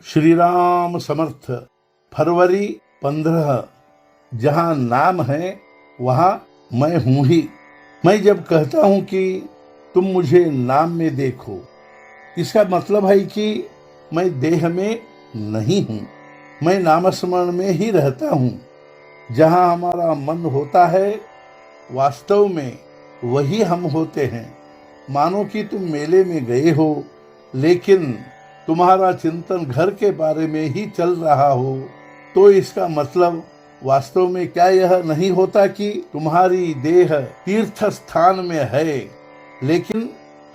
श्री राम समर्थ। फरवरी 15। जहाँ नाम है वहाँ मैं हूँ ही। मैं जब कहता हूँ कि तुम मुझे नाम में देखो, इसका मतलब है कि मैं देह में नहीं हूँ, मैं नामस्मरण में ही रहता हूँ। जहाँ हमारा मन होता है वास्तव में वही हम होते हैं। मानो कि तुम मेले में गए हो, लेकिन तुम्हारा चिंतन घर के बारे में ही चल रहा हो, तो इसका मतलब वास्तव में क्या यह नहीं होता कि तुम्हारी देह तीर्थ स्थान में है, लेकिन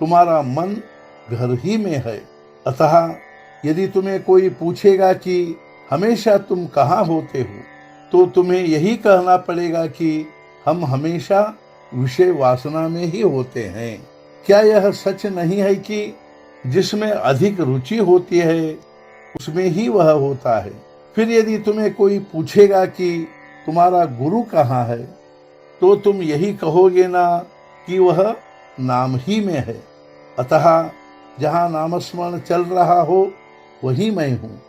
तुम्हारा मन घर ही में है। अतः यदि तुम्हें कोई पूछेगा कि हमेशा तुम कहाँ होते हो, तो तुम्हें यही कहना पड़ेगा कि हम हमेशा विषय वासना में ही होते हैं। क्या यह सच नहीं है कि जिसमें अधिक रुचि होती है उसमें ही वह होता है? फिर यदि तुम्हें कोई पूछेगा कि तुम्हारा गुरु कहाँ है, तो तुम यही कहोगे ना कि वह नाम ही में है। अतः जहाँ नामस्मरण चल रहा हो वही मैं हूँ।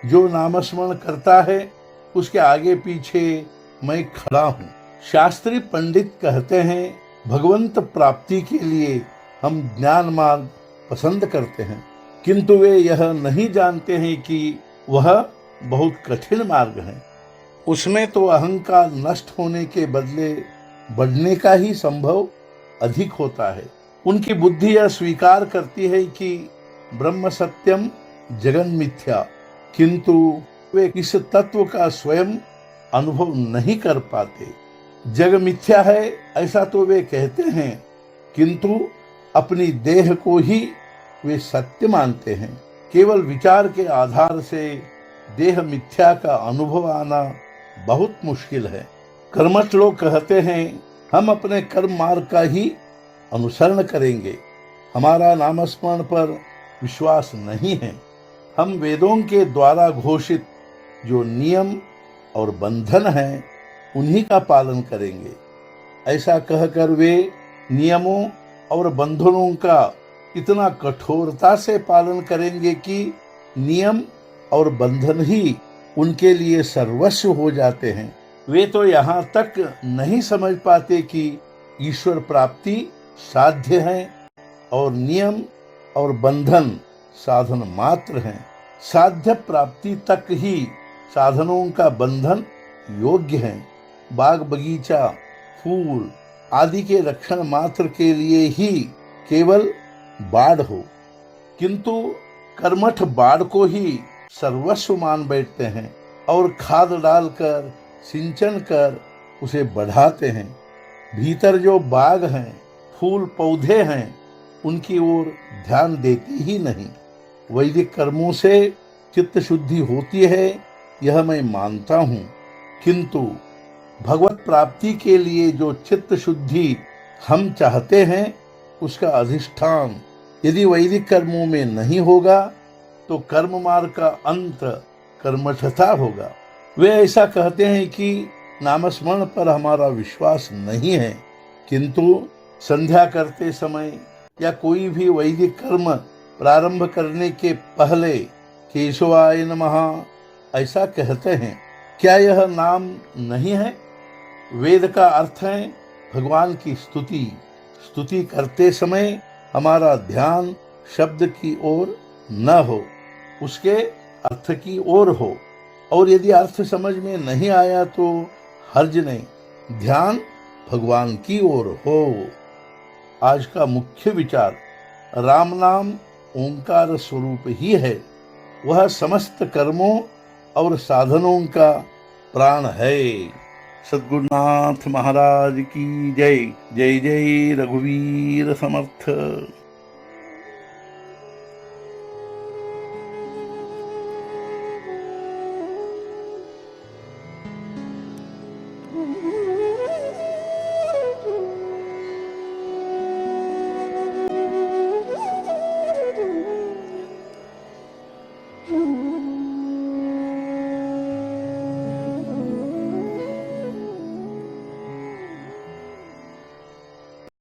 जो नामस्मरण करता है उसके आगे पीछे मैं खड़ा हूँ। शास्त्री पंडित कहते हैं भगवंत प्राप्ति के लिए हम ज्ञान मार्ग पसंद करते हैं, किंतु वे यह नहीं जानते हैं कि वह बहुत कठिन मार्ग है। उसमें तो अहंकार नष्ट होने के बदले बढ़ने का ही संभव अधिक होता है। उनकी बुद्धि यह स्वीकार करती है कि ब्रह्म सत्यम जगन मिथ्या, किंतु वे इस तत्व का स्वयं अनुभव नहीं कर पाते। जग मिथ्या है ऐसा तो वे कहते हैं, किंतु अपनी देह को ही वे सत्य मानते हैं। केवल विचार के आधार से देह मिथ्या का अनुभव आना बहुत मुश्किल है। कर्मठ लोग कहते हैं हम अपने कर्म मार्ग का ही अनुसरण करेंगे, हमारा नामस्मरण पर विश्वास नहीं है। हम वेदों के द्वारा घोषित जो नियम और बंधन हैं उन्हीं का पालन करेंगे। ऐसा कहकर वे नियमों और बंधनों का इतना कठोरता से पालन करेंगे कि नियम और बंधन ही उनके लिए सर्वस्व हो जाते हैं। वे तो यहाँ तक नहीं समझ पाते कि ईश्वर प्राप्ति साध्य है और नियम और बंधन साधन मात्र हैं। साध्य प्राप्ति तक ही साधनों का बंधन योग्य है। बाग बगीचा फूल आदि के रक्षण मात्र के लिए ही केवल बाढ़ हो, किंतु कर्मठ बाढ़ को ही सर्वस्व मान बैठते हैं और खाद डालकर सिंचन कर उसे बढ़ाते हैं। भीतर जो बाग हैं, फूल पौधे हैं, उनकी ओर ध्यान देते ही नहीं। वैदिक कर्मों से चित्त शुद्धि होती है यह मैं मानता हूँ, किंतु भगवत प्राप्ति के लिए जो चित्त शुद्धि हम चाहते हैं उसका अधिष्ठान यदि वैदिक कर्मों में नहीं होगा तो कर्म मार्ग का अंत कर्मठता होगा। वे ऐसा कहते हैं कि नामस्मरण पर हमारा विश्वास नहीं है, किंतु संध्या करते समय या कोई भी वैदिक कर्म प्रारंभ करने के पहले केशवाय नमः ऐसा कहते हैं। क्या यह नाम नहीं है? वेद का अर्थ है भगवान की स्तुति। स्तुति करते समय हमारा ध्यान शब्द की ओर न हो, उसके अर्थ की ओर हो। और यदि अर्थ समझ में नहीं आया तो हर्ज नहीं, ध्यान भगवान की ओर हो। आज का मुख्य विचार राम नाम ओंकार स्वरूप ही है। वह समस्त कर्मों और साधनों का प्राण है। सद्गुरुनाथ महाराज की जय। जय जय रघुवीर समर्थ।